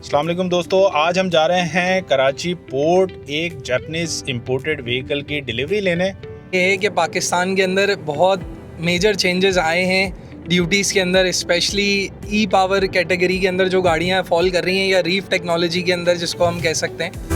अस्सलाम वालेकुम दोस्तों, आज हम जा रहे हैं कराची पोर्ट एक जापानीज़ इंपोर्टेड व्हीकल की डिलीवरी लेने। ये है कि पाकिस्तान के अंदर बहुत मेजर चेंजेस आए हैं ड्यूटीज़ के अंदर, स्पेशली ई पावर कैटेगरी के अंदर जो गाड़ियाँ फॉल कर रही हैं या रीफ टेक्नोलॉजी के अंदर जिसको हम कह सकते हैं।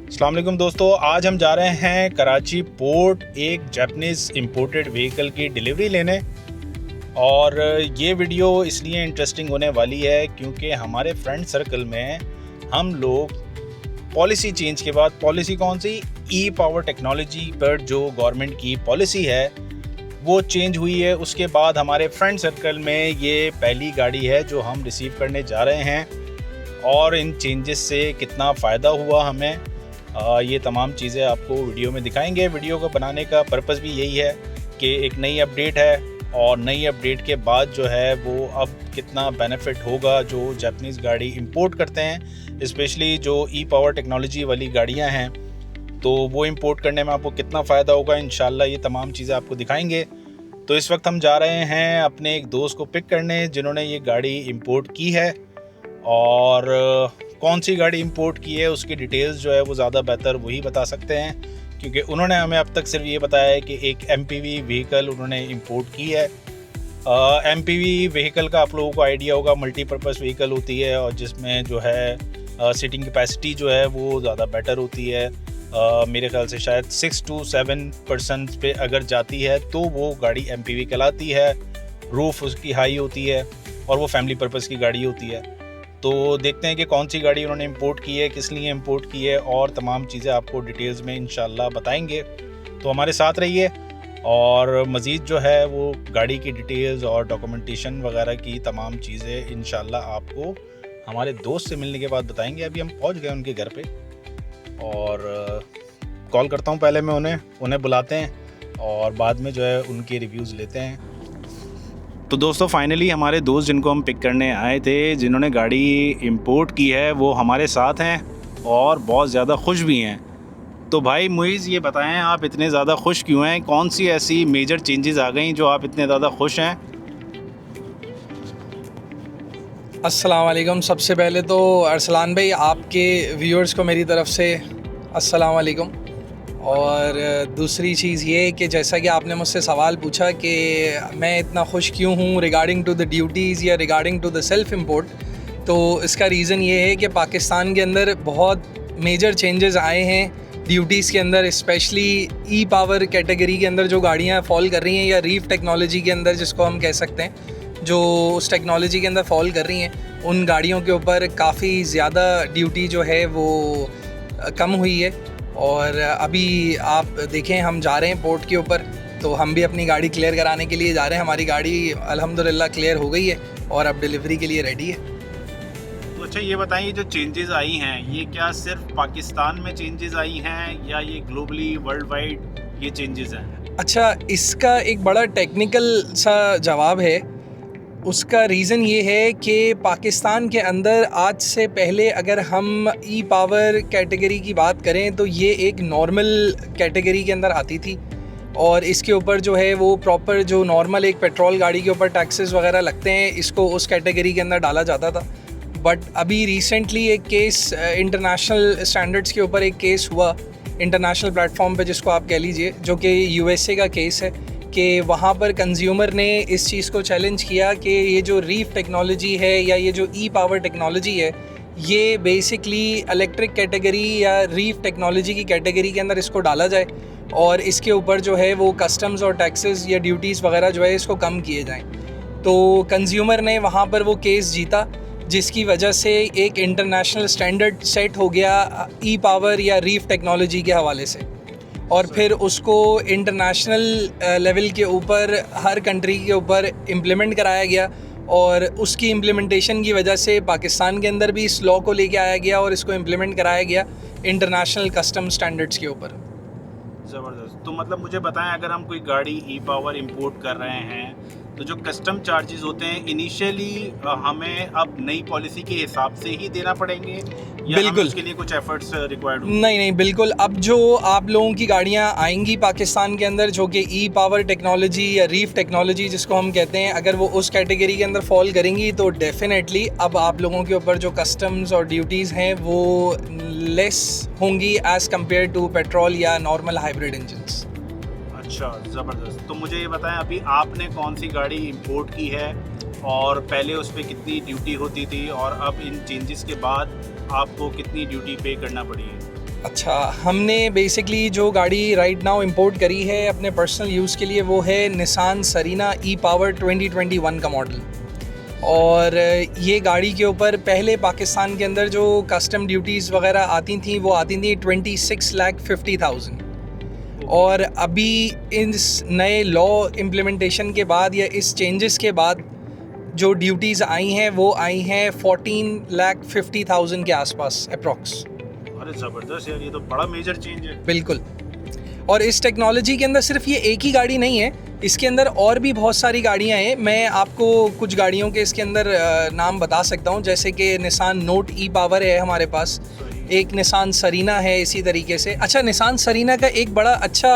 अस्सलाम वालेकुम दोस्तों, आज हम जा रहे हैं कराची पोर्ट एक जापानीज़ इंपोर्टेड व्हीकल की डिलीवरी लेने। और ये वीडियो इसलिए इंटरेस्टिंग होने वाली है क्योंकि हमारे फ्रेंड सर्कल में हम लोग पॉलिसी चेंज के बाद, पॉलिसी कौन सी, ई पावर टेक्नोलॉजी पर जो गवर्नमेंट की पॉलिसी है वो चेंज हुई है। उसके बाद हमारे फ्रेंड सर्कल में ये पहली गाड़ी है जो हम रिसीव करने जा रहे हैं और इन चेंजेस से कितना फ़ायदा हुआ हमें, ये तमाम चीज़ें आपको वीडियो में दिखाएंगे। वीडियो को बनाने का पर्पस भी यही है कि एक नई अपडेट है और नई अपडेट के बाद जो है वो अब कितना बेनिफिट होगा जो जापानीज़ गाड़ी इंपोर्ट करते हैं, स्पेशली जो ई पावर टेक्नोलॉजी वाली गाड़ियां हैं, तो वो इंपोर्ट करने में आपको कितना फ़ायदा होगा। इंशाल्लाह ये तमाम चीज़ें आपको दिखाएंगे। तो इस वक्त हम जा रहे हैं अपने एक दोस्त को पिक करने जिन्होंने ये गाड़ी इंपोर्ट की है, और कौन सी गाड़ी इंपोर्ट की है उसकी डिटेल्स जो है वो ज़्यादा बेहतर वही बता सकते हैं, क्योंकि उन्होंने हमें अब तक सिर्फ ये बताया है कि एक एमपीवी व्हीकल उन्होंने इंपोर्ट की है। एमपीवी व्हीकल का आप लोगों को आइडिया होगा, मल्टीपर्पज़ व्हीकल होती है और जिसमें जो है सीटिंग कैपेसिटी जो है वो ज़्यादा बेटर होती है। मेरे ख्याल से शायद 6 to 7% पे अगर जाती है तो वो गाड़ी एमपीवी कहलाती है। रूफ उसकी हाई होती है और वो फैमिली पर्पज़ की गाड़ी होती है। तो देखते हैं कि कौन सी गाड़ी उन्होंने इंपोर्ट की है, किस लिए इंपोर्ट की है, और तमाम चीज़ें आपको डिटेल्स में इंशाल्लाह बताएंगे। तो हमारे साथ रहिए और मज़ीद जो है वो गाड़ी की डिटेल्स और डॉक्यूमेंटेशन वगैरह की तमाम चीज़ें इंशाल्लाह आपको हमारे दोस्त से मिलने के बाद बताएंगे। अभी हम पहुंच गए उनके घर पे और कॉल करता हूं, पहले मैं उन्हें बुलाते हैं और बाद में जो है उनके रिव्यूज़ लेते हैं। तो दोस्तों फाइनली हमारे दोस्त जिनको हम पिक करने आए थे, जिन्होंने गाड़ी इंपोर्ट की है, वो हमारे साथ हैं और बहुत ज़्यादा खुश भी हैं। तो भाई मुइज़, ये बताएं आप इतने ज़्यादा खुश क्यों हैं? कौन सी ऐसी मेजर चेंजेस आ गई जो आप इतने ज़्यादा खुश हैं? अस्सलाम वालेकुम। सबसे पहले तो अरसलान भाई, आपके व्यूअर्स को मेरी तरफ से अस्सलाम वालेकुम। और दूसरी चीज़ ये कि जैसा कि आपने मुझसे सवाल पूछा कि मैं इतना खुश क्यों हूँ रिगार्डिंग टू द ड्यूटीज़ या regarding to the self import, तो इसका रीज़न ये है कि पाकिस्तान के अंदर बहुत मेजर चेंजेस आए हैं ड्यूटीज़ के अंदर, स्पेशली ई पावर कैटेगरी के अंदर जो गाड़ियाँ फॉल कर रही हैं या रीफ टेक्नोलॉजी के अंदर जिसको हम कह सकते हैं, जो उस टेक्नोलॉजी के अंदर फॉल कर रही हैं, उन गाड़ियों के ऊपर काफ़ी ज़्यादा ड्यूटी जो है वो कम हुई है। और अभी आप देखें, हम जा रहे हैं पोर्ट के ऊपर, तो हम भी अपनी गाड़ी क्लियर कराने के लिए जा रहे हैं। हमारी गाड़ी अल्हम्दुलिल्लाह क्लियर हो गई है और अब डिलीवरी के लिए रेडी है। तो अच्छा ये बताइए, जो चेंजेस आई हैं ये क्या सिर्फ पाकिस्तान में चेंजेस आई हैं या ये ग्लोबली वर्ल्ड वाइड ये चेंजेस हैं? अच्छा, इसका एक बड़ा टेक्निकल सा जवाब है। उसका रीज़न ये है कि पाकिस्तान के अंदर आज से पहले अगर हम ई पावर कैटेगरी की बात करें तो ये एक नॉर्मल कैटेगरी के अंदर आती थी और इसके ऊपर जो है वो प्रॉपर जो नॉर्मल एक पेट्रोल गाड़ी के ऊपर टैक्सेस वगैरह लगते हैं, इसको उस कैटेगरी के अंदर डाला जाता था। बट अभी रिसेंटली एक केस इंटरनेशनल स्टैंडर्ड्स के ऊपर एक केस हुआ इंटरनेशनल प्लेटफॉर्म पे, जिसको आप कह लीजिए, जो कि यूएसए का केस है, कि वहाँ पर कंज्यूमर ने इस चीज़ को चैलेंज किया कि ये जो रीफ टेक्नोलॉजी है या ये जो ई पावर टेक्नोलॉजी है, ये बेसिकली इलेक्ट्रिक कैटेगरी या रीफ टेक्नोलॉजी की कैटेगरी के अंदर इसको डाला जाए और इसके ऊपर जो है वो कस्टम्स और टैक्सेस या ड्यूटीज़ वगैरह जो है इसको कम किए जाएं। तो कंज्यूमर ने वहाँ पर वो केस जीता, जिसकी वजह से एक इंटरनेशनल स्टैंडर्ड सेट हो गया ई पावर या रीफ टेक्नोलॉजी के हवाले से। और फिर उसको इंटरनेशनल लेवल के ऊपर हर कंट्री के ऊपर इम्प्लीमेंट कराया गया, और उसकी इम्प्लीमेंटेशन की वजह से पाकिस्तान के अंदर भी इस लॉ को लेके आया गया और इसको इम्प्लीमेंट कराया गया इंटरनेशनल कस्टम स्टैंडर्ड्स के ऊपर। ज़बरदस्त। तो मतलब मुझे बताएं, अगर हम कोई गाड़ी ई पावर इंपोर्ट कर रहे हैं तो जो कस्टम चार्जेस होते हैं इनिशियली हमें अब नई पॉलिसी के हिसाब से ही देना पड़ेंगे या बिल्कुल। उसके लिए कुछ एफर्ट्स रिक्वायर्ड होंगे? नहीं बिल्कुल, अब जो आप लोगों की गाड़ियाँ आएंगी पाकिस्तान के अंदर जो कि ई पावर टेक्नोलॉजी या रीफ टेक्नोलॉजी जिसको हम कहते हैं, अगर वो उस कैटेगरी के अंदर फॉल करेंगी तो डेफिनेटली अब आप लोगों के ऊपर जो कस्टम्स और ड्यूटीज़ हैं वो लेस होंगी एज़ कम्पेयर टू पेट्रोल या नॉर्मल हाइब्रिड इंजन्स। अच्छा, ज़बरदस्त। तो मुझे ये बताएं, अभी आपने कौन सी गाड़ी इंपोर्ट की है और पहले उस पर कितनी ड्यूटी होती थी और अब इन चेंजेस के बाद आपको कितनी ड्यूटी पे करना पड़ी है? अच्छा, हमने बेसिकली जो गाड़ी राइट नाउ इंपोर्ट करी है अपने पर्सनल यूज़ के लिए वो है निसान सरीना ई पावर 2021 का मॉडल। और ये गाड़ी के ऊपर पहले पाकिस्तान के अंदर जो कस्टम ड्यूटीज़ वगैरह आती थी वो आती थी 26,50,000, और अभी इस नए लॉ इम्प्लीमेंटेशन के बाद या इस चेंजेस के बाद जो ड्यूटीज़ आई हैं वो आई हैं 14,50,000 के आसपास अप्रॉक्स। अरे ज़बरदस्त यार, ये तो बड़ा मेजर चेंज है। बिल्कुल, और इस टेक्नोलॉजी के अंदर सिर्फ ये एक ही गाड़ी नहीं है, इसके अंदर और भी बहुत सारी गाड़ियां हैं। मैं आपको कुछ गाड़ियों के इसके अंदर नाम बता सकता हूं, जैसे कि निसान नोट ई पावर है हमारे पास, एक निसान सरीना है इसी तरीके से। अच्छा, निसान सरीना का एक बड़ा अच्छा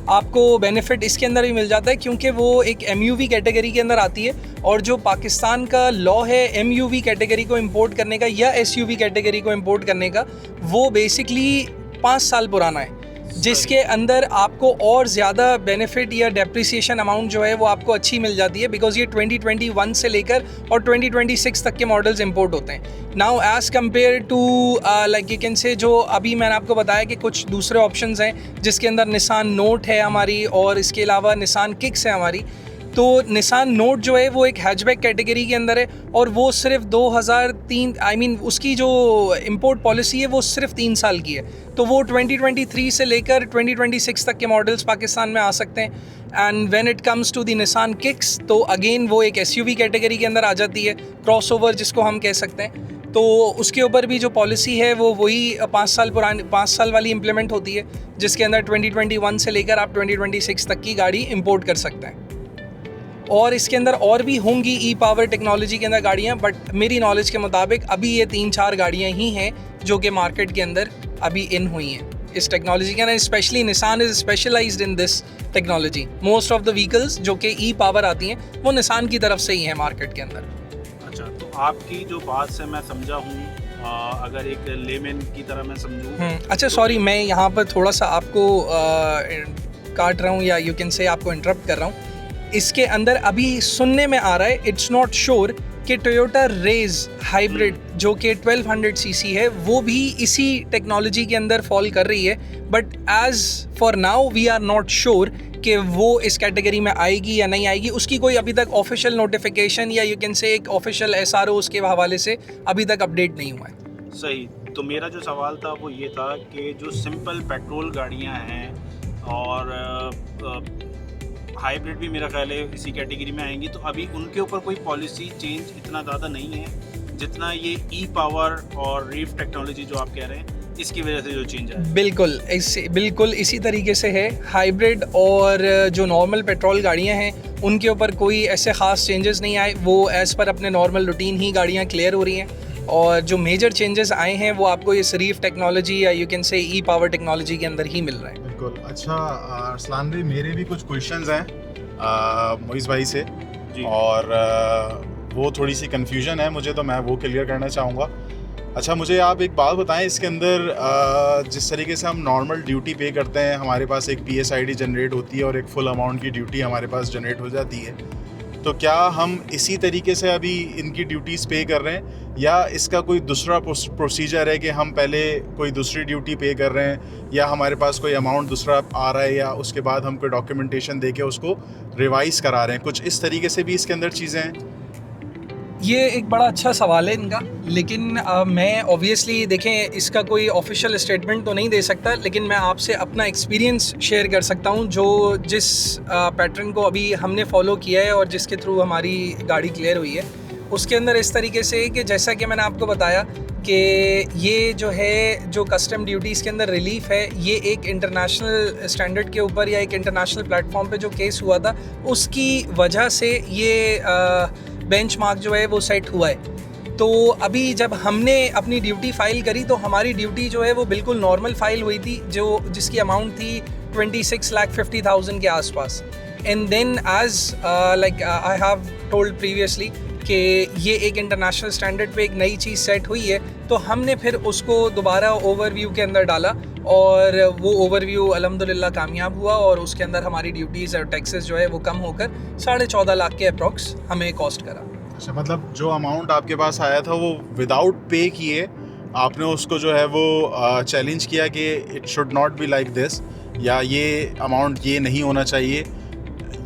आपको बेनिफिट इसके अंदर भी मिल जाता है क्योंकि वो एक एमयूवी कैटेगरी के अंदर आती है, और जो पाकिस्तान का लॉ है एमयूवी कैटेगरी को इंपोर्ट करने का या एसयूवी कैटेगरी को इंपोर्ट करने का, वो बेसिकली 5 साल पुराना है, जिसके अंदर आपको और ज़्यादा बेनिफिट या डेप्रिसिएशन अमाउंट जो है वो आपको अच्छी मिल जाती है, बिकॉज ये 2021 से लेकर और 2026 तक के मॉडल्स इंपोर्ट होते हैं। Now as compare to like you can say, जो अभी मैंने आपको बताया कि कुछ दूसरे ऑप्शंस हैं जिसके अंदर निसान नोट है हमारी और इसके अलावा निसान किक्स है हमारी। तो निसान नोट जो है वो एक हैचबैक कैटेगरी के अंदर है और वो सिर्फ 2003 उसकी जो इंपोर्ट पॉलिसी है वो सिर्फ 3 साल की है, तो वो 2023 से लेकर 2026 तक के मॉडल्स पाकिस्तान में आ सकते हैं। And when it comes to the Nissan Kicks तो अगेन वो एक एसयूवी कैटेगरी के अंदर आ जाती है, क्रॉसओवर जिसको हम कह सकते हैं। तो उसके ऊपर भी जो पॉलिसी है वो वही 5 साल वाली इम्प्लीमेंट होती है, जिसके अंदर 2021 से लेकर आप 2026 तक की गाड़ी इंपोर्ट कर सकते हैं। और इसके अंदर और भी होंगी ई पावर टेक्नोलॉजी के अंदर गाड़ियाँ, बट मेरी नॉलेज के मुताबिक अभी ये 3-4 गाड़ियाँ ही हैं जो कि मार्केट के अंदर अभी इन हुई हैं इस टेक्नोलॉजी के अंदर। Specially Nissan is specialised in this technology. Most of the vehicles जो कि ई पावर आती हैं वो निसान की तरफ से ही हैं मार्केट के अंदर। अच्छा, तो आपकी जो बात से मैं समझा हूँ, अगर एक लेमैन की तरह मैं समझूँ। अच्छा, सॉरी, मैं यहाँ पर थोड़ा सा आपको काट रहा हूँ या यू कैन से आपको इंटरप्ट कर रहा हूँ। इसके अंदर अभी सुनने में आ रहा है, इट्स नॉट श्योर, कि टोयोटा रेज हाइब्रिड जो कि 1200 सीसी है वो भी इसी टेक्नोलॉजी के अंदर फॉल कर रही है, but as for now we are not sure कि वो इस कैटेगरी में आएगी या नहीं आएगी। उसकी कोई अभी तक ऑफिशियल नोटिफिकेशन या यू कैन से एक ऑफिशियल एसआरओ उसके हवाले से अभी तक अपडेट नहीं हुआ है। सही। तो मेरा जो सवाल था वो ये था कि जो सिंपल पेट्रोल गाड़ियाँ हैं और हाइब्रिड भी मेरा ख्याल है इसी कैटेगरी में आएंगी, तो अभी उनके ऊपर कोई पॉलिसी चेंज इतना ज़्यादा नहीं है जितना ये ई पावर और रीफ टेक्नोलॉजी जो आप कह रहे हैं इसकी वजह से जो चेंज है। बिल्कुल इसी तरीके से है। हाइब्रिड और जो नॉर्मल पेट्रोल गाड़ियां हैं उनके ऊपर कोई ऐसे ख़ास चेंजेस नहीं आए, वो एज़ पर अपने नॉर्मल रूटीन ही गाड़ियां क्लियर हो रही हैं। और जो मेजर चेंजेस आए हैं वो आपको इस रीफ टेक्नोलॉजी या यू कैन से ई पावर टेक्नोलॉजी के अंदर ही मिल रहा है। बिल्कुल। अच्छा अरसलान भाई, मेरे भी कुछ क्वेश्चंस हैं मोइज़ भाई से जी। और वो थोड़ी सी कन्फ्यूजन है मुझे, तो मैं वो क्लियर करना चाहूँगा। अच्छा, मुझे आप एक बात बताएं, इसके अंदर जिस तरीके से हम नॉर्मल ड्यूटी पे करते हैं, हमारे पास एक PSID जनरेट होती है और एक फुल अमाउंट की ड्यूटी हमारे पास जनरेट हो जाती है, तो क्या हम इसी तरीके से अभी इनकी ड्यूटीज़ पे कर रहे हैं या इसका कोई दूसरा प्रोसीजर है कि हम पहले कोई दूसरी ड्यूटी पे कर रहे हैं या हमारे पास कोई अमाउंट दूसरा आ रहा है या उसके बाद हम कोई डॉक्यूमेंटेशन दे के उसको रिवाइज़ करा रहे हैं? कुछ इस तरीके से भी इसके अंदर चीज़ें हैं? ये एक बड़ा अच्छा सवाल है इनका, लेकिन मैं ऑब्वियसली देखें इसका कोई ऑफिशियल स्टेटमेंट तो नहीं दे सकता, लेकिन मैं आपसे अपना एक्सपीरियंस शेयर कर सकता हूँ जो जिस पैटर्न को अभी हमने फॉलो किया है और जिसके थ्रू हमारी गाड़ी क्लियर हुई है। उसके अंदर इस तरीके से कि जैसा कि मैंने आपको बताया कि ये जो है जो कस्टम ड्यूटीज़ के अंदर रिलीफ है, ये एक इंटरनेशनल स्टैंडर्ड के ऊपर या एक इंटरनेशनल प्लेटफॉर्म पे जो केस हुआ था उसकी वजह से ये बेंचमार्क जो है वो सेट हुआ है। तो अभी जब हमने अपनी ड्यूटी फ़ाइल करी तो हमारी ड्यूटी जो है वो बिल्कुल नॉर्मल फ़ाइल हुई थी, जो जिसकी अमाउंट थी 26,50,000 के आसपास। And then as like I have told previously कि ये एक इंटरनेशनल स्टैंडर्ड पे एक नई चीज़ सेट हुई है, तो हमने फिर उसको दोबारा ओवरव्यू के अंदर डाला और वो ओवरव्यू अल्हम्दुलिल्लाह कामयाब हुआ और उसके अंदर हमारी ड्यूटीज़ और टैक्सेस जो है वो कम होकर 14.5 लाख के अप्रॉक्स हमें कॉस्ट करा। अच्छा, मतलब जो अमाउंट आपके पास आया था वो विदाउट पे किए आपने उसको जो है वो चैलेंज किया कि it should not be like this, या ये अमाउंट ये नहीं होना चाहिए,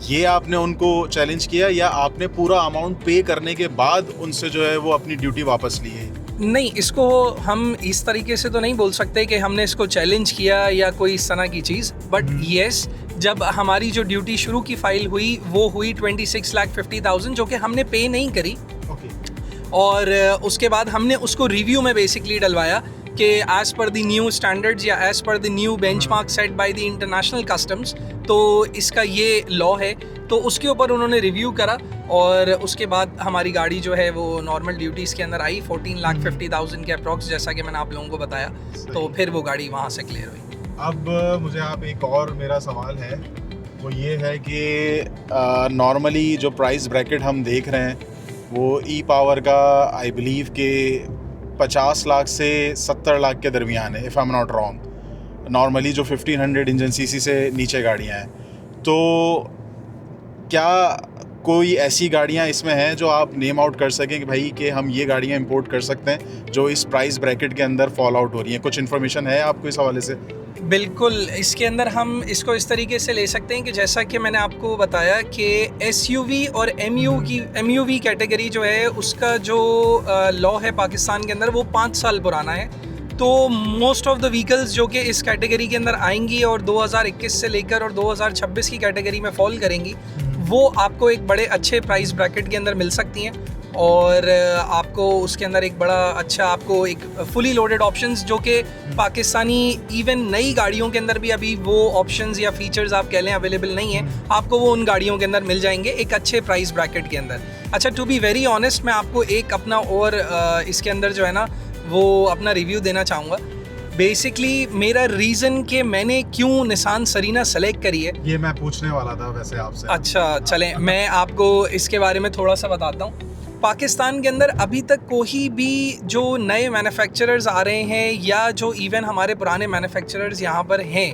ये आपने उनको चैलेंज किया, या आपने पूरा अमाउंट पे करने के बाद उनसे जो है वो अपनी ड्यूटी वापस ली है? नहीं, इसको हम इस तरीके से तो नहीं बोल सकते कि हमने इसको चैलेंज किया या कोई इस तरह की चीज़, बट येस जब हमारी जो ड्यूटी शुरू की फ़ाइल हुई वो हुई 26,50,000 जो कि हमने पे नहीं करी। और उसके बाद हमने उसको रिव्यू में बेसिकली डलवाया कि as per the new standards या as per the new benchmark set by the international customs, तो इसका ये लॉ है। तो उसके ऊपर उन्होंने रिव्यू करा और उसके बाद हमारी गाड़ी जो है वो नॉर्मल ड्यूटीज़ के अंदर आई 14,50,000 के अप्रॉक्स, जैसा कि मैंने आप लोगों को बताया। तो फिर वो गाड़ी वहाँ से क्लियर हुई। अब मुझे आप एक और मेरा सवाल है, वो ये है कि नॉर्मली जो प्राइस ब्रैकेट हम देख रहे हैं वो ई पावर का आई बिलीव के 50 लाख से 70 लाख के दरमियान है, if I am not wrong. Normally जो 1500 इंजन सीसी से नीचे गाड़ियाँ हैं, तो क्या कोई ऐसी गाड़ियाँ इसमें हैं जो आप नेम आउट कर सकें कि भाई कि हम ये गाड़ियाँ इंपोर्ट कर सकते हैं जो इस प्राइस ब्रैकेट के अंदर फॉल आउट हो रही हैं? कुछ इन्फॉर्मेशन है आपको इस हवाले से? बिल्कुल, इसके अंदर हम इसको इस तरीके से ले सकते हैं कि जैसा कि मैंने आपको बताया कि एसयूवी और एमयूवी कैटेगरी जो है उसका जो लॉ है पाकिस्तान के अंदर वो 5 साल पुराना है। तो मोस्ट ऑफ द व्हीकल्स जो कि इस कैटेगरी के अंदर आएंगी और 2021 से लेकर और 2026 की कैटेगरी में फॉल करेंगी, वो आपको एक बड़े अच्छे प्राइस ब्रैकेट के अंदर मिल सकती हैं और आपको उसके अंदर एक बड़ा अच्छा आपको एक फुली लोडेड ऑप्शंस जो कि पाकिस्तानी इवन नई गाड़ियों के अंदर भी अभी वो ऑप्शंस या फीचर्स आप कह लें अवेलेबल नहीं है, आपको वो उन गाड़ियों के अंदर मिल जाएंगे एक अच्छे प्राइस ब्रैकेट के अंदर। अच्छा, टू बी वेरी ऑनेस्ट, मैं आपको एक अपना और इसके अंदर जो है ना वो अपना रिव्यू देना चाहूँगा। बेसिकली मेरा रीज़न कि मैंने क्यों निसान सरीना सेलेक्ट करी है, ये मैं पूछने वाला था वैसे आपसे। अच्छा चलें, मैं आपको इसके बारे में थोड़ा सा बताता हूँ। पाकिस्तान के अंदर अभी तक कोई भी जो नए मैन्युफैक्चरर्स आ रहे हैं या जो इवन हमारे पुराने मैन्युफैक्चरर्स यहाँ पर हैं,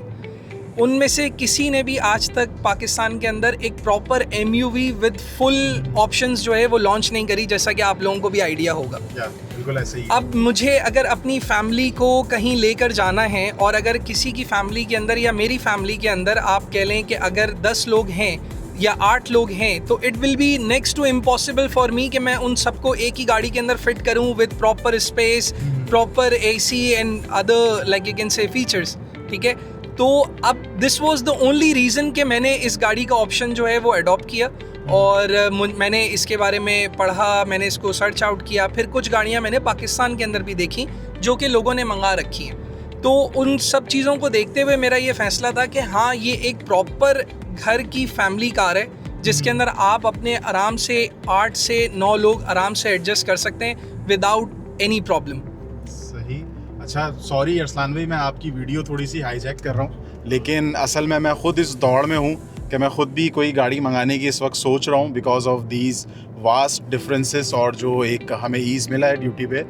उनमें से किसी ने भी आज तक पाकिस्तान के अंदर एक proper MUV with full options जो है वो लॉन्च नहीं करी, जैसा कि आप लोगों को भी आइडिया होगा। बिल्कुल ऐसे ही। अब मुझे अगर अपनी फैमिली को कहीं लेकर जाना है और अगर किसी की फैमिली के अंदर या मेरी फैमिली के अंदर आप कह लें कि अगर 10 लोग हैं या 8 लोग हैं, तो it will be next to impossible for me कि मैं उन सबको एक ही गाड़ी के अंदर फिट करूं with proper space, proper AC and other like you can से फीचर्स। ठीक है, तो अब this was the only reason कि मैंने इस गाड़ी का ऑप्शन जो है वो अडॉप्ट किया और मैंने इसके बारे में पढ़ा, मैंने इसको सर्च आउट किया, फिर कुछ गाड़ियाँ मैंने पाकिस्तान के अंदर भी देखी जो कि लोगों ने मंगा रखी हैं। तो उन सब चीज़ों को देखते हुए मेरा ये फैसला था कि हाँ, ये एक प्रॉपर घर की फैमिली कार है जिसके अंदर आप अपने आराम से 8 से 9 लोग आराम से एडजस्ट कर सकते हैं विदाउट एनी प्रॉब्लम। सही। अच्छा, सॉरी अरसलान भाई, मैं आपकी वीडियो थोड़ी सी हाईजैक कर रहा हूँ, लेकिन असल में मैं ख़ुद इस दौड़ में हूँ कि मैं ख़ुद भी कोई गाड़ी मंगाने की इस वक्त सोच रहा हूँ because of these vast differences और जो एक हमें ईज़ मिला है ड्यूटी पे।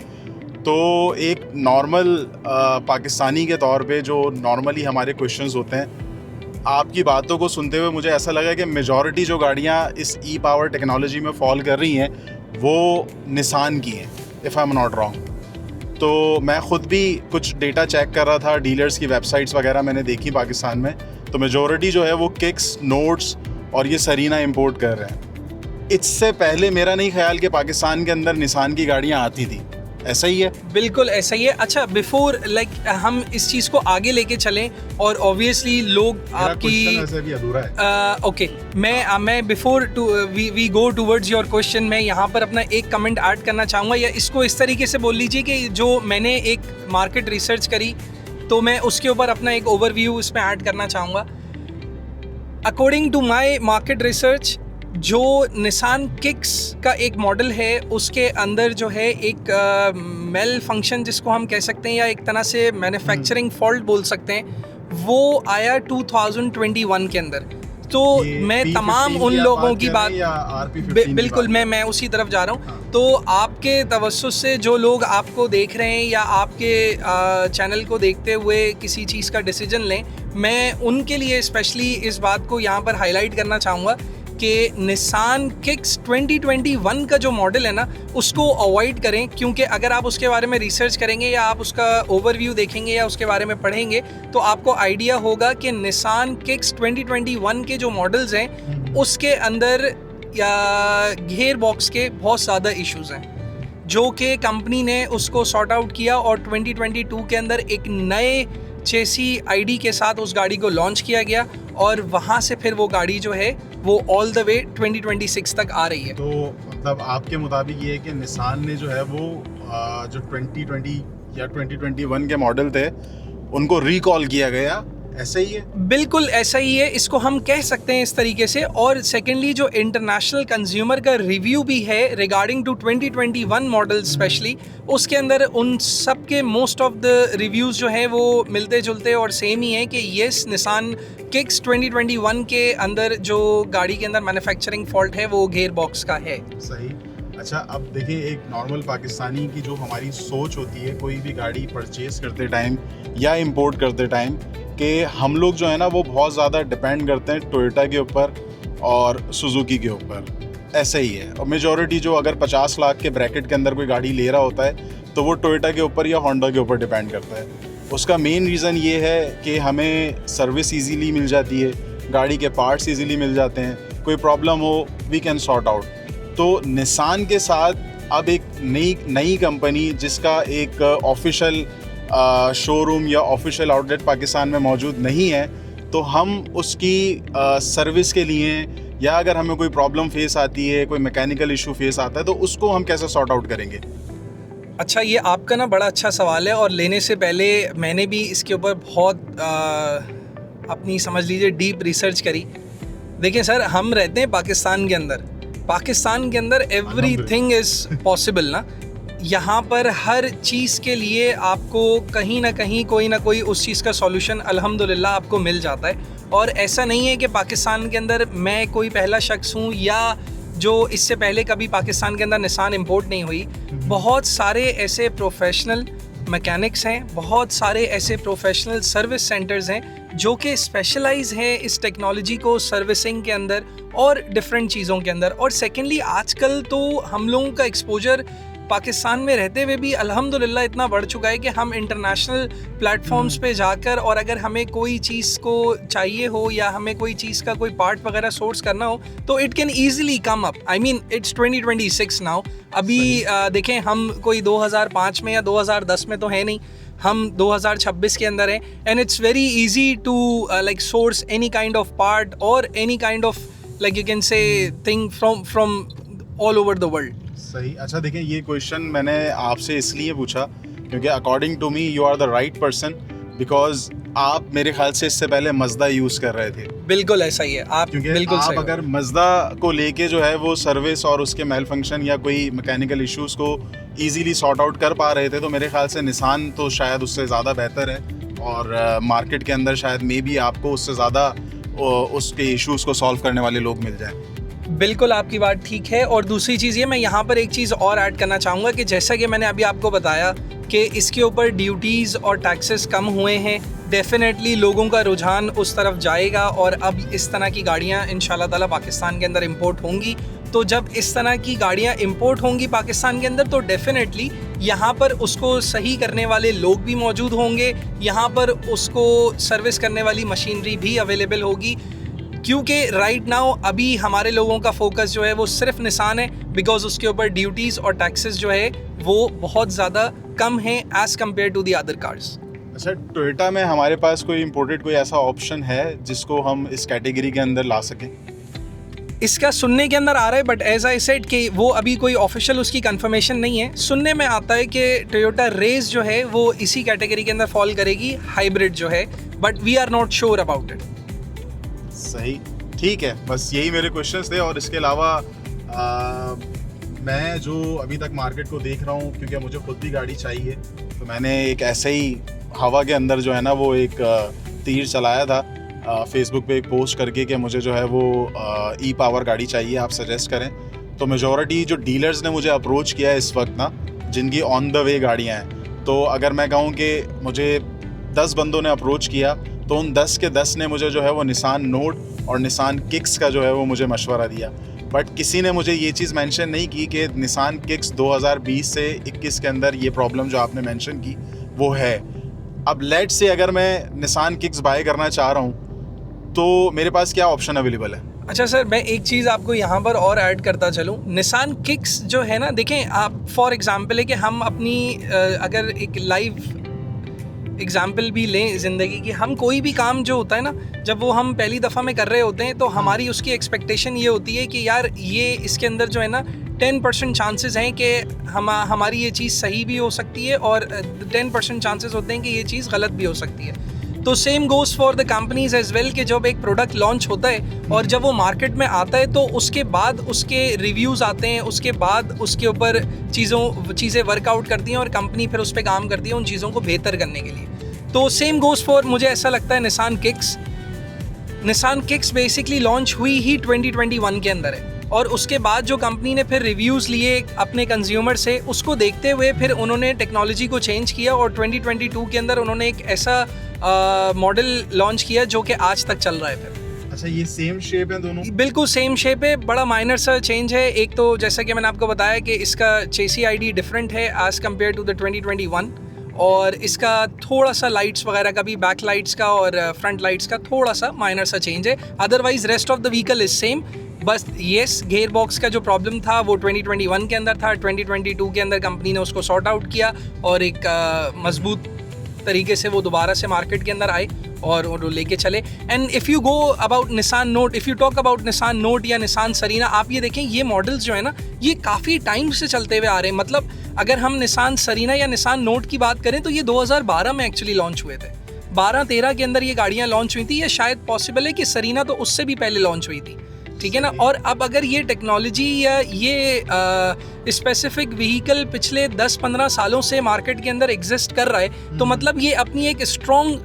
तो एक नॉर्मल पाकिस्तानी के तौर पे जो नॉर्मली हमारे क्वेश्चंस होते हैं, आपकी बातों को सुनते हुए मुझे ऐसा लगा कि मेजॉरिटी जो गाड़ियाँ इस ई पावर टेक्नोलॉजी में फॉल कर रही हैं वो निसान की हैं, if I am not wrong. तो मैं ख़ुद भी कुछ डेटा चेक कर रहा था, डीलर्स की वेबसाइट्स वगैरह मैंने देखी पाकिस्तान में, तो मेजॉरिटी जो है वो किक्स, नोट्स और ये सरीना इंपोर्ट कर रहे हैं। इससे पहले मेरा नहीं ख्याल कि पाकिस्तान के अंदर निसान की गाड़ियाँ आती थी, ऐसा ही है? बिल्कुल ऐसा ही है। अच्छा, बिफोर हम इस चीज़ को आगे लेके चलें और ऑब्वियसली लोग आपकी ऐसे भी अधूरा है। ओके, मैं before to we go towards your question, मैं यहाँ पर अपना एक कमेंट ऐड करना चाहूँगा, या इसको इस तरीके से बोल लीजिए कि जो मैंने एक मार्केट रिसर्च करी तो मैं उसके ऊपर अपना एक ओवरव्यू इसमें ऐड करना चाहूँगा। According to my market research, जो निसान किक्स का एक मॉडल है उसके अंदर जो है एक मेल फंक्शन जिसको हम कह सकते हैं, या एक तरह से मैन्युफैक्चरिंग फॉल्ट बोल सकते हैं, वो आया 2021 के अंदर। तो मैं तमाम उन लोगों की बात बिल्कुल मैं उसी तरफ जा रहा हूँ। तो आपके तवज्जुह से जो लोग आपको देख रहे हैं या आपके चैनल को देखते हुए किसी चीज़ का डिसीजन लें, मैं उनके लिए स्पेशली इस बात को यहाँ पर हाईलाइट करना चाहूँगा कि निसान किक्स 2021 का जो मॉडल है ना, उसको अवॉइड करें, क्योंकि अगर आप उसके बारे में रिसर्च करेंगे या आप उसका ओवरव्यू देखेंगे या उसके बारे में पढ़ेंगे तो आपको आइडिया होगा कि निसान किक्स 2021 के जो मॉडल्स हैं उसके अंदर या गियर बॉक्स के बहुत ज़्यादा इश्यूज़ हैं, जो कि कंपनी ने उसको सॉर्ट आउट किया और 2022 के अंदर एक नए चेसी आईडी के साथ उस गाड़ी को लॉन्च किया गया और वहाँ से फिर वो गाड़ी जो है वो ऑल द वे 2026 तक आ रही है। तो मतलब आपके मुताबिक ये है कि निसान ने जो है वो जो 2020 या 2021 के मॉडल थे उनको रिकॉल किया गया, ऐसा ही है? बिल्कुल ऐसा ही है, इसको हम कह सकते हैं इस तरीके से। और सेकेंडली जो इंटरनेशनल कंज्यूमर का रिव्यू भी है रिगार्डिंग टू 2021 मॉडल स्पेशली, उसके अंदर उन सब के मोस्ट ऑफ द रिव्यूज़ जो हैं वो मिलते जुलते और सेम ही है कि येस, निसान किक्स 2021 के अंदर जो गाड़ी के अंदर मैन्युफैक्चरिंग फॉल्ट है वो गियर बॉक्स का है। सही। अच्छा, अब देखिए, एक नॉर्मल पाकिस्तानी की जो हमारी सोच होती है कोई भी गाड़ी परचेज करते टाइम या इंपोर्ट करते टाइम, कि हम लोग जो है ना वो बहुत ज़्यादा डिपेंड करते हैं टोयोटा के ऊपर और सुजुकी के ऊपर, ऐसा ही है। और मेजॉरिटी जो अगर 50 लाख के ब्रैकेट के अंदर कोई गाड़ी ले रहा होता है तो वो टोयोटा के ऊपर या होंडा के ऊपर डिपेंड करता है। उसका मेन रीज़न ये है कि हमें सर्विस इजीली मिल जाती है, गाड़ी के पार्ट्स इजीली मिल जाते हैं, कोई प्रॉब्लम हो वी कैन सॉर्ट आउट। तो निसान के साथ अब एक नई कंपनी जिसका एक ऑफिशियल शोरूम या ऑफिशियल आउटलेट पाकिस्तान में मौजूद नहीं है, तो हम उसकी सर्विस के लिए या अगर हमें कोई प्रॉब्लम फेस आती है, कोई मैकेनिकल इशू फेस आता है, तो उसको हम कैसे सॉर्ट आउट करेंगे? अच्छा, ये आपका ना बड़ा अच्छा सवाल है, और लेने से पहले मैंने भी इसके ऊपर बहुत अपनी समझ लीजिए डीप रिसर्च करी। देखिए सर, हम रहते हैं पाकिस्तान के अंदर एवरीथिंग इज़ पॉसिबल ना। यहाँ पर हर चीज़ के लिए आपको कहीं ना कहीं कोई ना कोई उस चीज़ का सॉल्यूशन अल्हम्दुलिल्लाह आपको मिल जाता है। और ऐसा नहीं है कि पाकिस्तान के अंदर मैं कोई पहला शख्स हूँ या जो इससे पहले कभी पाकिस्तान के अंदर निसान इंपोर्ट नहीं हुई। बहुत सारे ऐसे प्रोफेशनल मैकेनिक्स हैं, बहुत सारे ऐसे प्रोफेशनल सर्विस सेंटर्स हैं जो कि स्पेशलाइज हैं इस टेक्नोलॉजी को सर्विसिंग के अंदर और डिफरेंट चीज़ों के अंदर। और सेकेंडली आजकल तो हम लोगों का एक्सपोजर पाकिस्तान में रहते हुए भी अल्हम्दुलिल्लाह इतना बढ़ चुका है कि हम इंटरनेशनल प्लेटफॉर्म्स पे जाकर, और अगर हमें कोई चीज़ को चाहिए हो या हमें कोई चीज़ का कोई पार्ट वगैरह सोर्स करना हो तो it can easily come up. I mean it's 2026 now. अभी देखें, हम कोई 2005 में या 2010 में तो है नहीं, हम 2026 के अंदर हैं, and it's very easy to like source any kind of part और any kind of like you can say thing from all over the world. सही। अच्छा देखिए, ये क्वेश्चन मैंने आपसे इसलिए पूछा क्योंकि according to me you are the right person, because आप मेरे ख्याल से इससे पहले मज़दा यूज़ कर रहे थे। बिल्कुल ऐसा ही है, आप बिल्कुल आप सही। अगर मज़दा को लेके जो है वो सर्विस और उसके मेल फंक्शन या कोई मैकेनिकल इश्यूज़ को इजीली सॉर्ट आउट कर पा रहे थे, तो मेरे ख्याल से निसान तो शायद उससे ज़्यादा बेहतर है, और मार्केट के अंदर शायद मे भी आपको उससे ज़्यादा उसके इश्यूज़ को सॉल्व करने वाले लोग मिल जाएँ। बिल्कुल आपकी बात ठीक है। और दूसरी चीज़ ये, मैं यहाँ पर एक चीज़ और ऐड करना चाहूँगा कि जैसा कि मैंने अभी आपको बताया कि इसके ऊपर ड्यूटीज़ और टैक्सेस कम हुए हैं, डेफिनेटली लोगों का रुझान उस तरफ जाएगा और अब इस तरह की गाड़ियाँ इंशाल्लाह ताला पाकिस्तान के अंदर इंपोर्ट होंगी। तो जब इस तरह की गाड़ियाँ इंपोर्ट होंगी पाकिस्तान के अंदर तो डेफिनेटली यहाँ पर उसको सही करने वाले लोग भी मौजूद होंगे, यहाँ पर उसको सर्विस करने वाली मशीनरी भी अवेलेबल होगी। क्योंकि राइट नाउ अभी हमारे लोगों का फोकस जो है वो सिर्फ निसान है, बिकॉज उसके ऊपर ड्यूटीज़ और टैक्सेस जो है वो बहुत ज़्यादा कम है as compare to the other cars. अच्छा, टोयोटा में हमारे पास कोई इम्पोर्टेड कोई ऐसा ऑप्शन है जिसको हम इस कैटेगरी के अंदर ला सकें? इसका सुनने के अंदर आ रहा है, बट एज आई सेड कि वो अभी कोई ऑफिशियल उसकी कंफर्मेशन नहीं है। सुनने में आता है कि टोयोटा रेस जो है वो इसी कैटेगरी के अंदर फॉल करेगी, हाइब्रिड जो है, but we are not sure about it. सही, ठीक है, बस यही मेरे क्वेश्चंस थे। और इसके अलावा मैं जो अभी तक मार्केट को देख रहा हूँ, क्योंकि मुझे खुद भी गाड़ी चाहिए, तो मैंने एक ऐसे ही हवा के अंदर जो है ना वो एक तीर चलाया था फेसबुक पे एक पोस्ट करके कि मुझे जो है वो ई पावर गाड़ी चाहिए, आप सजेस्ट करें। तो मेजॉरिटी जो डीलर्स ने मुझे अप्रोच किया है इस वक्त ना, जिनकी ऑन द वे गाड़ियाँ हैं, तो अगर मैं कहूँ कि मुझे 10 बंदों ने अप्रोच किया तो उन 10 के 10 ने मुझे जो है वो निसान नोट और निसान किक्स का जो है वो मुझे मशवरा दिया। बट किसी ने मुझे ये चीज़ मेंशन नहीं की कि निसान किक्स 2020 से 21 के अंदर ये प्रॉब्लम जो आपने मेंशन की वो है। अब लेट से अगर मैं निसान किक्स बाय करना चाह रहा हूँ तो मेरे पास क्या ऑप्शन अवेलेबल है? अच्छा सर, मैं एक चीज़ आपको यहाँ पर और ऐड करता चलूँ। निसान किक्स जो है ना, देखें आप, फॉर एग्जांपल है कि हम अपनी अगर एक लाइव एग्जाम्पल भी लें ज़िंदगी की, हम कोई भी काम जो होता है ना, जब वो हम पहली दफ़ा में कर रहे होते हैं तो हमारी उसकी एक्सपेक्टेशन ये होती है कि यार ये इसके अंदर जो है ना 10% चांसेस हैं कि हमारी ये चीज़ सही भी हो सकती है और 10% चांसेस होते हैं कि ये चीज़ गलत भी हो सकती है। तो same goes for the companies as well कि जब एक प्रोडक्ट लॉन्च होता है और जब वो मार्केट में आता है तो उसके बाद उसके रिव्यूज़ आते हैं, उसके बाद उसके ऊपर चीज़ें वर्कआउट करती हैं और कंपनी फिर उस पर काम करती है उन चीज़ों को बेहतर करने के लिए। तो सेम गोज़ फॉर, मुझे ऐसा लगता है, निसान किक्स बेसिकली लॉन्च हुई ही 2021 के अंदर है, और उसके बाद जो कंपनी ने फिर रिव्यूज़ लिए अपने कंज्यूमर से, उसको देखते हुए फिर उन्होंने टेक्नोलॉजी को चेंज किया और 2022 के अंदर उन्होंने एक ऐसा मॉडल लॉन्च किया जो कि आज तक चल रहा है फिर। अच्छा, ये सेम शेप है दोनों? बिल्कुल सेम शेप है, बड़ा माइनर सा चेंज है। एक तो जैसा कि मैंने आपको बताया कि इसका चेसी आईडी डिफरेंट है एज़ कम्पेयर टू द 2021, और इसका थोड़ा सा लाइट्स वगैरह का भी, बैक लाइट्स का और फ्रंट लाइट्स का थोड़ा सा माइनर सा चेंज है। Otherwise rest of the vehicle is same. बस येस, गेयर बॉक्स का जो प्रॉब्लम था वो 2021 के अंदर था, 2022 के अंदर कंपनी ने उसको सॉर्ट आउट किया और एक मजबूत तरीके से वो दोबारा से मार्केट के अंदर आए और वो लेके चले। And if you go about Nissan note, if you talk about Nissan note या निसान सरीना, आप ये देखें ये मॉडल्स जो है ना ये काफ़ी टाइम से चलते हुए आ रहे हैं। मतलब अगर हम निसान सरीना या निसान नोट की बात करें तो ये 2012 में एक्चुअली लॉन्च हुए थे, 12-13 के अंदर ये गाड़ियाँ लॉन्च हुई थी। या शायद पॉसिबल है कि सरीना तो उससे भी पहले लॉन्च हुई थी, ठीक है ना। और अब अगर ये टेक्नोलॉजी या ये स्पेसिफिक व्हीकल पिछले 10-15 सालों से मार्केट के अंदर एग्जिस्ट कर रहा है, तो मतलब ये अपनी एक स्ट्रॉन्ग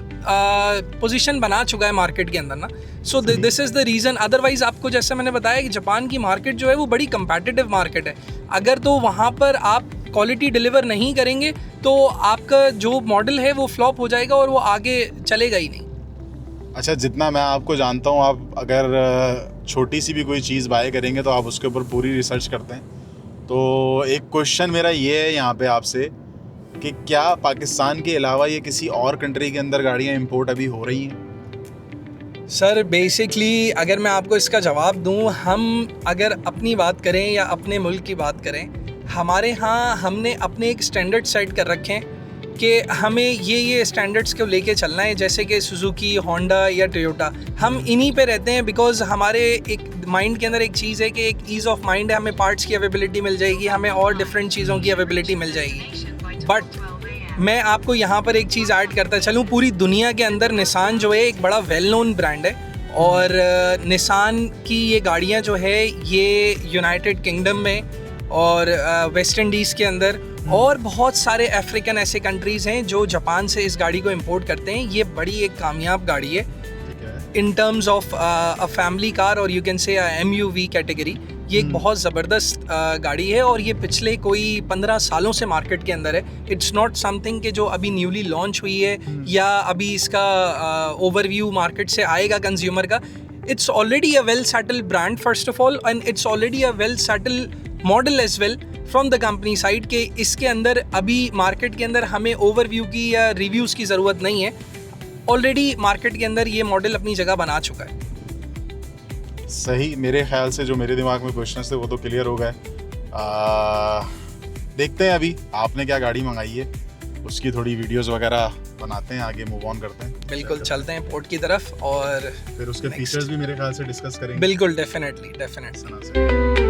पोजीशन बना चुका है मार्केट के अंदर ना। So this is the reason. Otherwise आपको जैसे मैंने बताया कि जापान की मार्केट जो है वो बड़ी कंपेटिटिव मार्केट है। अगर तो वहाँ पर आप क्वालिटी डिलीवर नहीं करेंगे तो आपका जो मॉडल है वो फ्लॉप हो जाएगा और वो आगे चलेगा ही नहीं। अच्छा, जितना मैं आपको जानता हूँ, आप अगर छोटी सी भी कोई चीज़ बाय करेंगे तो आप उसके ऊपर पूरी रिसर्च करते हैं। तो एक क्वेश्चन मेरा ये है यहाँ पे आपसे कि क्या पाकिस्तान के अलावा ये किसी और कंट्री के अंदर गाड़ियाँ इंपोर्ट अभी हो रही हैं? सर बेसिकली अगर मैं आपको इसका जवाब दूं, हम अगर अपनी बात करें या अपने मुल्क की बात करें, हमारे यहाँ हमने अपने एक स्टैंडर्ड सेट कर रखे हैं कि हमें ये स्टैंडर्ड्स को लेके चलना है। जैसे कि सुजुकी, होंडा या टोयोटा, हम इन्हीं पे रहते हैं बिकॉज़ हमारे एक माइंड के अंदर एक चीज़ है कि एक ईज़ ऑफ माइंड है, हमें पार्ट्स की अवेलेबिलिटी मिल जाएगी, हमें और डिफरेंट चीज़ों की अवेलेबिलिटी मिल जाएगी। बट मैं आपको यहाँ पर एक चीज़ ऐड करता चलूँ, पूरी दुनिया के अंदर निसान जो है एक बड़ा वेल नोन ब्रांड है, और निसान की ये गाड़ियाँ जो है ये यूनाइटेड किंगडम में और वेस्ट इंडीज़ के अंदर और बहुत सारे अफ्रीकन ऐसे कंट्रीज़ हैं जो जापान से इस गाड़ी को इंपोर्ट करते हैं। ये बड़ी एक कामयाब गाड़ी है in terms of a family car और you can say MUV category. ये एक बहुत ज़बरदस्त गाड़ी है और ये पिछले कोई 15 सालों से मार्केट के अंदर है। इट्स नॉट समथिंग कि जो अभी न्यूली लॉन्च हुई है या अभी इसका ओवरव्यू मार्केट से आएगा कंज्यूमर का। It's already a well settle brand first of all, and it's already a well settle model as well from the company side के इसके अंदर अभी मार्केट के अंदर हमें ओवरव्यू की या रिव्यूज़ की ज़रूरत नहीं है। ऑलरेडी मार्केट के अंदर ये मॉडल अपनी जगह बना चुका है। सही, मेरे ख्याल से जो मेरे दिमाग में क्वेश्चंस थे वो तो क्लियर हो गए। देखते हैं अभी आपने क्या गाड़ी मंगाई है, उसकी थोड़ी वीडियोस वगैरह बनाते हैं, आगे मूव ऑन करते हैं। बिल्कुल, चलते हैं पोर्ट की तरफ और फिर उसके फीचर्स भी मेरे ख्याल से डिस्कस करेंगे। बिल्कुल, डेफिनेटली।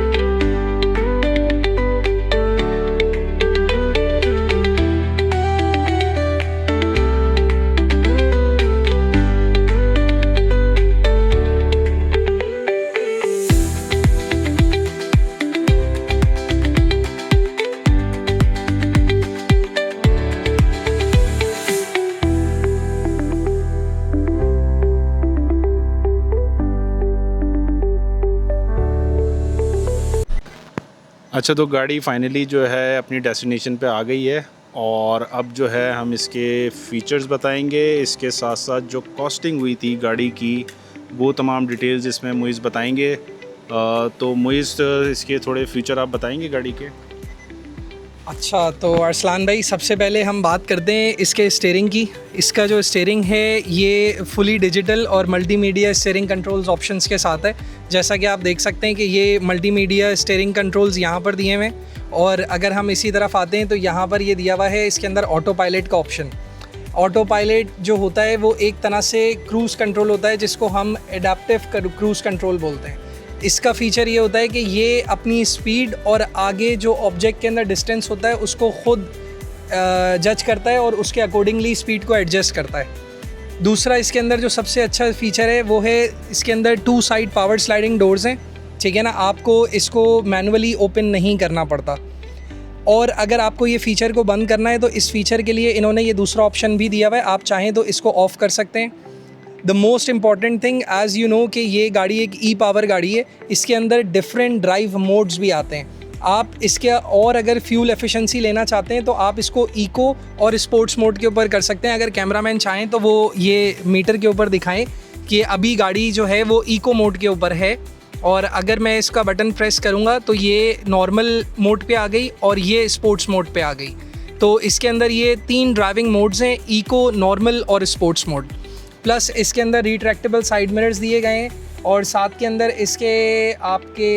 अच्छा, तो गाड़ी फाइनली जो है अपनी डेस्टिनेशन पे आ गई है और अब जो है हम इसके फ़ीचर्स बताएंगे, इसके साथ साथ जो कॉस्टिंग हुई थी गाड़ी की वो तमाम डिटेल्स इसमें मुइज़ बताएंगे। तो मुइज़, इसके थोड़े फ़ीचर आप बताएंगे गाड़ी के? अच्छा, तो अरसलान भाई, सबसे पहले हम बात करते हैं इसके स्टीयरिंग की। इसका जो स्टीयरिंग है ये फुली डिजिटल और मल्टीमीडिया स्टीयरिंग कंट्रोल्स ऑप्शंस के साथ है। जैसा कि आप देख सकते हैं कि ये मल्टीमीडिया स्टीयरिंग कंट्रोल्स यहाँ पर दिए हुए हैं, और अगर हम इसी तरफ आते हैं तो यहाँ पर ये दिया हुआ है इसके अंदर ऑटो पायलट का ऑप्शन। ऑटो पायलट जो होता है वो एक तरह से क्रूज़ कंट्रोल होता है, जिसको हम एडाप्टिव क्रूज़ कंट्रोल बोलते हैं। इसका फ़ीचर ये होता है कि ये अपनी स्पीड और आगे जो ऑब्जेक्ट के अंदर डिस्टेंस होता है उसको ख़ुद जज करता है और उसके अकॉर्डिंगली स्पीड को एडजस्ट करता है। दूसरा, इसके अंदर जो सबसे अच्छा फ़ीचर है वो है इसके अंदर 2 साइड पावर स्लाइडिंग डोर्स हैं, ठीक है ना। आपको इसको मैनुअली ओपन नहीं करना पड़ता, और अगर आपको ये फ़ीचर को बंद करना है तो इस फ़ीचर के लिए इन्होंने ये दूसरा ऑप्शन भी दिया हुआ है, आप चाहें तो इसको ऑफ़ कर सकते हैं। The most important thing, as you know, कि ये गाड़ी एक ई पावर गाड़ी है, इसके अंदर डिफरेंट ड्राइव मोड्स भी आते हैं। आप इसके और अगर फ्यूल एफिशिएंसी लेना चाहते हैं तो आप इसको इको और स्पोर्ट्स मोड के ऊपर कर सकते हैं। अगर कैमरामैन चाहें तो वो ये मीटर के ऊपर दिखाएं कि अभी गाड़ी जो है वो इको मोड के ऊपर है, और अगर मैं इसका बटन प्रेस करूँगा तो ये नॉर्मल मोड पे आ गई और ये स्पोर्ट्स मोड पे आ गई। तो इसके अंदर ये 3 ड्राइविंग मोड्स हैं, इको, नॉर्मल और स्पोर्ट्स मोड। प्लस इसके अंदर रिट्रैक्टेबल साइड मिरर्स दिए गए हैं, और साथ के अंदर इसके आपके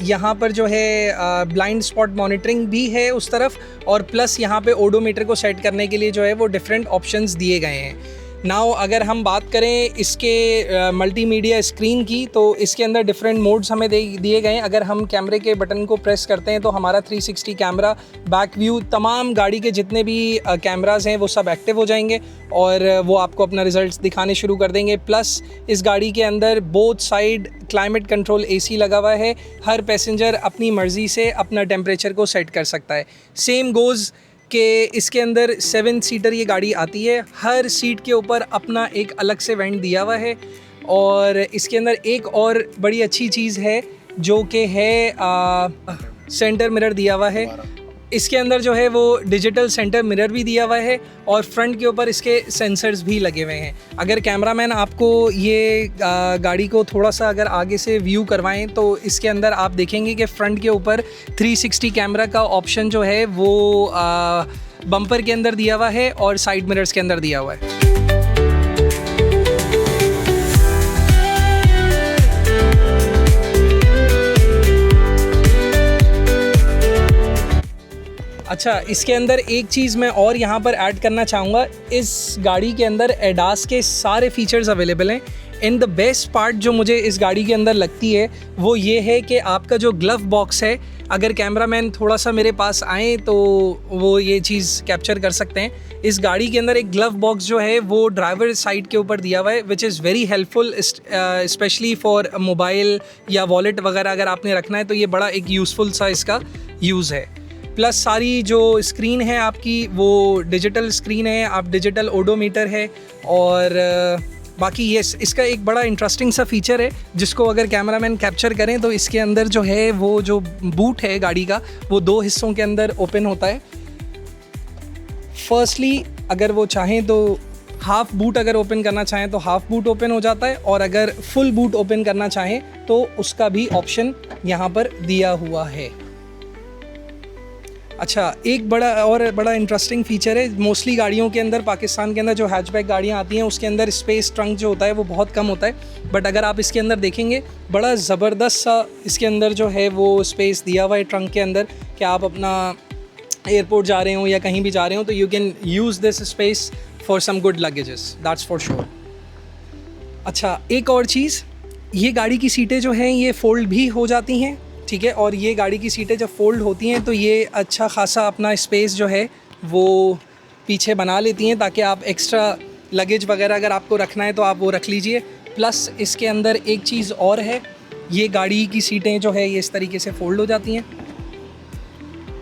यहाँ पर जो है ब्लाइंड स्पॉट मॉनिटरिंग भी है उस तरफ, और प्लस यहाँ पे ओडोमीटर को सेट करने के लिए जो है वो डिफरेंट ऑप्शंस दिए गए हैं। नाउ अगर हम बात करें इसके मल्टीमीडिया स्क्रीन की, तो इसके अंदर डिफरेंट मोड्स हमें दिए गए हैं। अगर हम कैमरे के बटन को प्रेस करते हैं तो हमारा 360 कैमरा, बैक व्यू, तमाम गाड़ी के जितने भी कैमरास हैं वो सब एक्टिव हो जाएंगे और वो आपको अपना रिजल्ट्स दिखाने शुरू कर देंगे। प्लस इस गाड़ी के अंदर both side climate control AC लगा हुआ है, हर पैसेंजर अपनी मर्ज़ी से अपना टेम्परेचर को सेट कर सकता है। सेम गोज़ कि इसके अंदर 7 सीटर ये गाड़ी आती है, हर सीट के ऊपर अपना एक अलग से वेंट दिया हुआ है, और इसके अंदर एक और बड़ी अच्छी चीज़ है जो कि है सेंटर मिरर दिया हुआ है। इसके अंदर जो है वो डिजिटल सेंटर मिरर भी दिया हुआ है, और फ्रंट के ऊपर इसके सेंसर्स भी लगे हुए हैं। अगर कैमरामैन आपको ये गाड़ी को थोड़ा सा अगर आगे से व्यू करवाएं तो इसके अंदर आप देखेंगे कि फ्रंट के ऊपर 360 कैमरा का ऑप्शन जो है वो बम्पर के अंदर दिया हुआ है और साइड मिरर्स के अंदर दिया हुआ है। अच्छा, इसके अंदर एक चीज़ मैं और यहाँ पर ऐड करना चाहूँगा, इस गाड़ी के अंदर एडास के सारे फीचर्स अवेलेबल हैं। इन द बेस्ट पार्ट जो मुझे इस गाड़ी के अंदर लगती है वो ये है कि आपका जो ग्लव बॉक्स है, अगर कैमरामैन थोड़ा सा मेरे पास आए तो वो ये चीज़ कैप्चर कर सकते हैं। इस गाड़ी के अंदर एक ग्लव बॉक्स जो है वो ड्राइवर साइड के ऊपर दिया हुआ है, which is very helpful, specially for mobile या वॉलेट वगैरह अगर आपने रखना है तो ये बड़ा एक यूज़फुल सा इसका यूज़ है। प्लस सारी जो स्क्रीन है आपकी वो डिजिटल स्क्रीन है, आप डिजिटल ओडोमीटर है, और बाकी ये इसका एक बड़ा इंटरेस्टिंग सा फीचर है जिसको अगर कैमरामैन कैप्चर करें तो इसके अंदर जो है वो जो बूट है गाड़ी का वो 2 हिस्सों के अंदर ओपन होता है। फर्स्टली अगर वो चाहें तो हाफ बूट अगर ओपन करना चाहें तो हाफ बूट ओपन हो जाता है, और अगर फुल बूट ओपन करना चाहें तो उसका भी ऑप्शन यहाँ पर दिया हुआ है। अच्छा, एक बड़ा इंटरेस्टिंग फीचर है, मोस्टली गाड़ियों के अंदर, पाकिस्तान के अंदर जो हैचबैक गाड़ियाँ आती हैं उसके अंदर स्पेस ट्रंक जो होता है वो बहुत कम होता है, बट अगर आप इसके अंदर देखेंगे बड़ा ज़बरदस्त सा इसके अंदर जो है वो स्पेस दिया हुआ है ट्रंक के अंदर, कि आप अपना एयरपोर्ट जा रहे हो या कहीं भी जा रहे हो तो you can use this space for some good luggages, that's for sure. अच्छा, एक और चीज़, ये गाड़ी की सीटें जो हैं ये फ़ोल्ड भी हो जाती हैं, ठीक है, और ये गाड़ी की सीटें जब फ़ोल्ड होती हैं तो ये अच्छा खासा अपना स्पेस जो है वो पीछे बना लेती हैं, ताकि आप एक्स्ट्रा लगेज वगैरह अगर आपको रखना है तो आप वो रख लीजिए। प्लस इसके अंदर एक चीज़ और है, ये गाड़ी की सीटें जो है ये इस तरीके से फ़ोल्ड हो जाती हैं,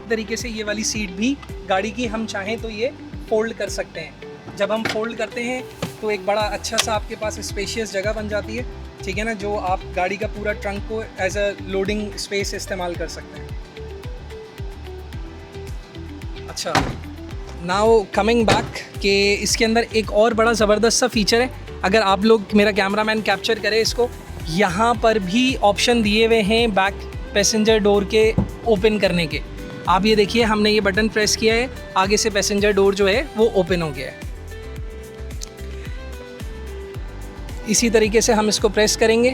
तरीके से ये वाली सीट भी गाड़ी की हम चाहें तो ये फ़ोल्ड कर सकते हैं। जब हम फ़ोल्ड करते हैं तो एक बड़ा अच्छा सा आपके पास स्पेशियस जगह बन जाती है, ठीक है ना, जो आप गाड़ी का पूरा ट्रंक को एज अ लोडिंग स्पेस इस्तेमाल कर सकते हैं। अच्छा, नाउ कमिंग बैक कि इसके अंदर एक और बड़ा ज़बरदस्त सा फीचर है, अगर आप लोग, मेरा कैमरामैन कैप्चर करे इसको, यहाँ पर भी ऑप्शन दिए हुए हैं बैक पैसेंजर डोर के ओपन करने के। आप ये देखिए, हमने ये बटन प्रेस किया है, आगे से पैसेंजर डोर जो है वो ओपन हो गया है। इसी तरीके से हम इसको प्रेस करेंगे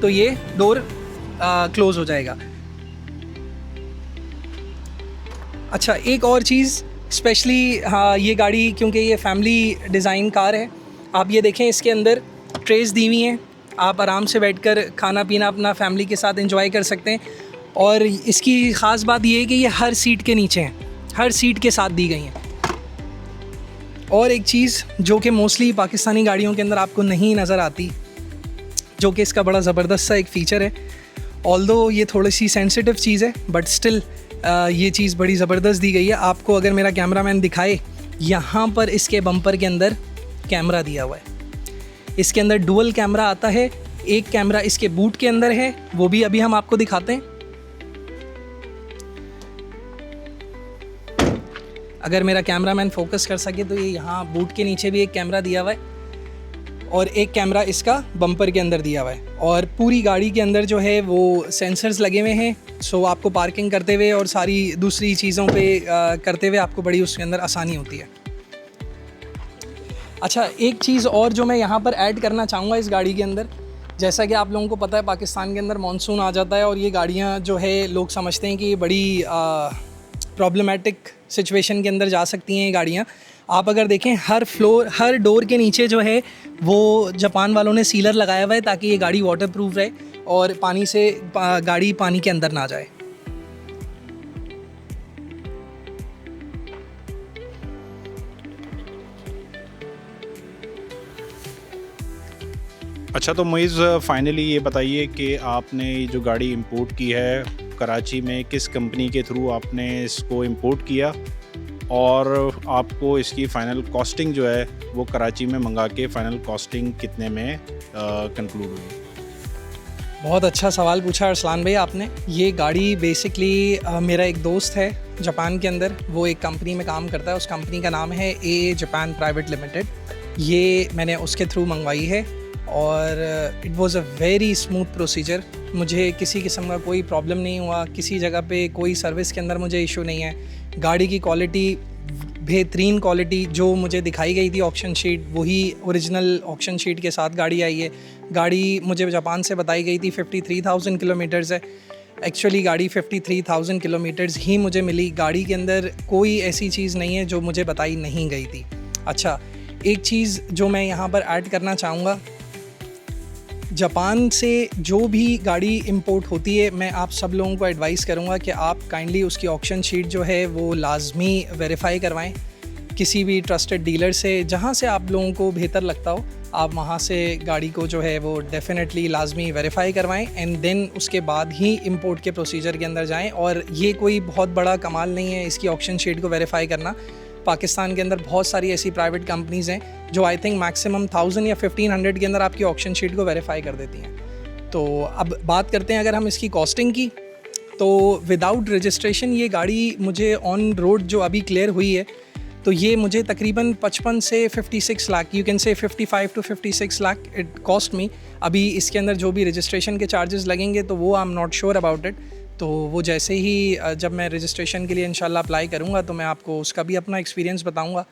तो ये डोर क्लोज़ हो जाएगा। अच्छा, एक और चीज़ स्पेशली, हाँ, ये गाड़ी क्योंकि ये फैमिली डिज़ाइन कार है, आप ये देखें इसके अंदर ट्रेस दी हुई हैं, आप आराम से बैठकर खाना पीना अपना फैमिली के साथ एंजॉय कर सकते हैं। और इसकी ख़ास बात ये है कि ये हर सीट के नीचे हैं, हर सीट के साथ दी गई हैं। और एक चीज़ जो कि मोस्टली पाकिस्तानी गाड़ियों के अंदर आपको नहीं नज़र आती, जो कि इसका बड़ा ज़बरदस्त सा एक फ़ीचर है, ऑल्दो ये थोड़ी सी सेंसिटिव चीज़ है बट स्टिल ये चीज़ बड़ी ज़बरदस्त दी गई है। आपको अगर मेरा कैमरामैन दिखाए, यहाँ पर इसके बम्पर के अंदर कैमरा दिया हुआ है। इसके अंदर डुअल कैमरा आता है, एक कैमरा इसके बूट के अंदर है, वो भी अभी हम आपको दिखाते हैं। अगर मेरा कैमरामैन फोकस कर सके तो ये यहाँ बूट के नीचे भी एक कैमरा दिया हुआ है और एक कैमरा इसका बम्पर के अंदर दिया हुआ है, और पूरी गाड़ी के अंदर जो है वो सेंसर्स लगे हुए हैं। सो आपको पार्किंग करते हुए और सारी दूसरी चीज़ों पे करते हुए आपको बड़ी उसके अंदर आसानी होती है। अच्छा, एक चीज़ और जो मैं यहाँ पर ऐड करना चाहूँगा इस गाड़ी के अंदर, जैसा कि आप लोगों को पता है पाकिस्तान के अंदर मानसून आ जाता है और ये गाड़ियाँ जो है लोग समझते हैं कि ये बड़ी प्रॉब्लमेटिक सिचुएशन के अंदर जा सकती हैं ये गाड़ियाँ। आप अगर देखें, हर डोर के नीचे जो है वो जापान वालों ने सीलर लगाया हुआ है ताकि ये गाड़ी वाटर प्रूफ रहे और पानी से गाड़ी पानी के अंदर ना जाए। अच्छा, तो मुइज़ फाइनली ये बताइए कि आपने जो गाड़ी इंपोर्ट की है कराची में, किस कंपनी के थ्रू आपने इसको इंपोर्ट किया और आपको इसकी फ़ाइनल कॉस्टिंग जो है वो कराची में मंगा के फ़ाइनल कॉस्टिंग कितने में कंक्लूड हुई? बहुत अच्छा सवाल पूछा अरसलान भाई आपने। ये गाड़ी बेसिकली मेरा एक दोस्त है जापान के अंदर, वो एक कंपनी में काम करता है, उस कंपनी का नाम है AA जापान प्राइवेट लिमिटेड। ये मैंने उसके थ्रू मंगवाई है और it was a very smooth procedure. मुझे किसी किस्म का कोई प्रॉब्लम नहीं हुआ, किसी जगह पे कोई सर्विस के अंदर मुझे इशू नहीं है। गाड़ी की क्वालिटी बेहतरीन क्वालिटी जो मुझे दिखाई गई थी ऑक्शन शीट, वही ओरिजिनल ऑक्शन शीट के साथ गाड़ी आई है। गाड़ी मुझे जापान से बताई गई थी 53,000 किलोमीटर्स है, एक्चुअली गाड़ी 53,000 किलोमीटर्स ही मुझे मिली। गाड़ी के अंदर कोई ऐसी चीज़ नहीं है जो मुझे बताई नहीं गई थी। अच्छा, एक चीज़ जो मैं यहाँ पर ऐड करना चाहूँगा, जापान से जो भी गाड़ी इंपोर्ट होती है, मैं आप सब लोगों को एडवाइस करूँगा कि आप काइंडली उसकी ऑक्शन शीट जो है वो लाजमी वेरीफाई करवाएं किसी भी ट्रस्टेड डीलर से, जहाँ से आप लोगों को बेहतर लगता हो आप वहाँ से गाड़ी को जो है वो डेफिनेटली लाजमी वेरीफाई करवाएं एंड देन उसके बाद ही इंपोर्ट के प्रोसीजर के अंदर जाएं। और ये कोई बहुत बड़ा कमाल नहीं है इसकी ऑक्शन शीट को वेरीफाई करना। पाकिस्तान के अंदर बहुत सारी ऐसी प्राइवेट कंपनीज़ हैं जो आई थिंक मैक्सिमम 1000 या 1500 के अंदर आपकी ऑक्शन शीट को वेरीफाई कर देती हैं। तो अब बात करते हैं अगर हम इसकी कॉस्टिंग की, तो विदाउट रजिस्ट्रेशन ये गाड़ी मुझे ऑन रोड जो अभी क्लियर हुई है तो ये मुझे तकरीबन 55 से 56 लाख, यू कैन से 55 to 56 lakh it cost me. अभी इसके अंदर जो भी रजिस्ट्रेशन के चार्जेस लगेंगे तो वो I am not sure about it, तो वो जैसे ही जब मैं रजिस्ट्रेशन के लिए इंशाल्लाह अप्लाई करूँगा तो मैं आपको उसका भी अपना एक्सपीरियंस बताऊँगा।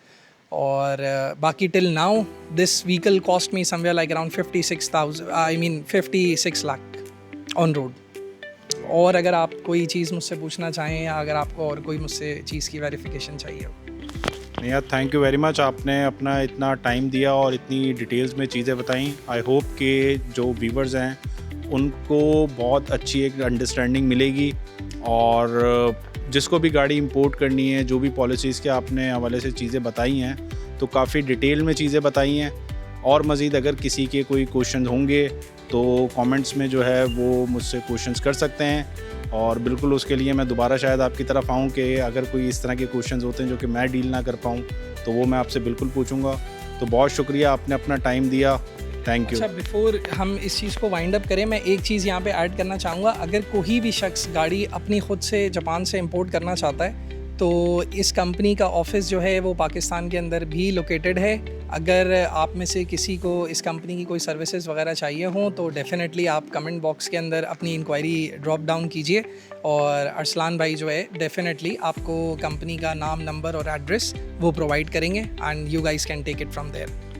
और बाकी till now this vehicle cost me somewhere like around 56 lakh on road. और अगर आप कोई चीज़ मुझसे पूछना चाहें या अगर आपको और कोई मुझसे चीज़ की वेरिफिकेशन चाहिए हो। यार थैंक यू वेरी मच, आपने अपना इतना टाइम दिया और इतनी डिटेल्स में चीज़ें बताई। आई होप कि जो व्यूवर्स हैं उनको बहुत अच्छी एक अंडरस्टैंडिंग मिलेगी, और जिसको भी गाड़ी इंपोर्ट करनी है, जो भी पॉलिसीज़ के आपने हवाले से चीज़ें बताई हैं तो काफ़ी डिटेल में चीज़ें बताई हैं। और मज़ीद अगर किसी के कोई क्वेश्चन होंगे तो कमेंट्स में जो है वो मुझसे क्वेश्चंस कर सकते हैं, और बिल्कुल उसके लिए मैं दोबारा शायद आपकी तरफ आऊँ कि अगर कोई इस तरह के क्वेश्चंस होते हैं जो कि मैं डील ना कर पाऊँ तो वो मैं आपसे बिल्कुल पूछूंगा। तो बहुत शुक्रिया, आपने अपना टाइम दिया, थैंक यू। अच्छा, बिफोर हम इस चीज़ को वाइंड अप करें, मैं एक चीज़ यहाँ पे ऐड करना चाहूँगा। अगर कोई भी शख्स गाड़ी अपनी ख़ुद से जापान से इंपोर्ट करना चाहता है तो इस कंपनी का ऑफ़िस जो है वो पाकिस्तान के अंदर भी लोकेटेड है। अगर आप में से किसी को इस कंपनी की कोई सर्विसेज वगैरह चाहिए हों तो डेफ़िनेटली आप कमेंट बॉक्स के अंदर अपनी इंक्वायरी ड्रॉप डाउन कीजिए, और अरसलान भाई जो है डेफ़िनेटली आपको कंपनी का नाम, नंबर और एड्रेस वो प्रोवाइड करेंगे, and you guys can take it from there.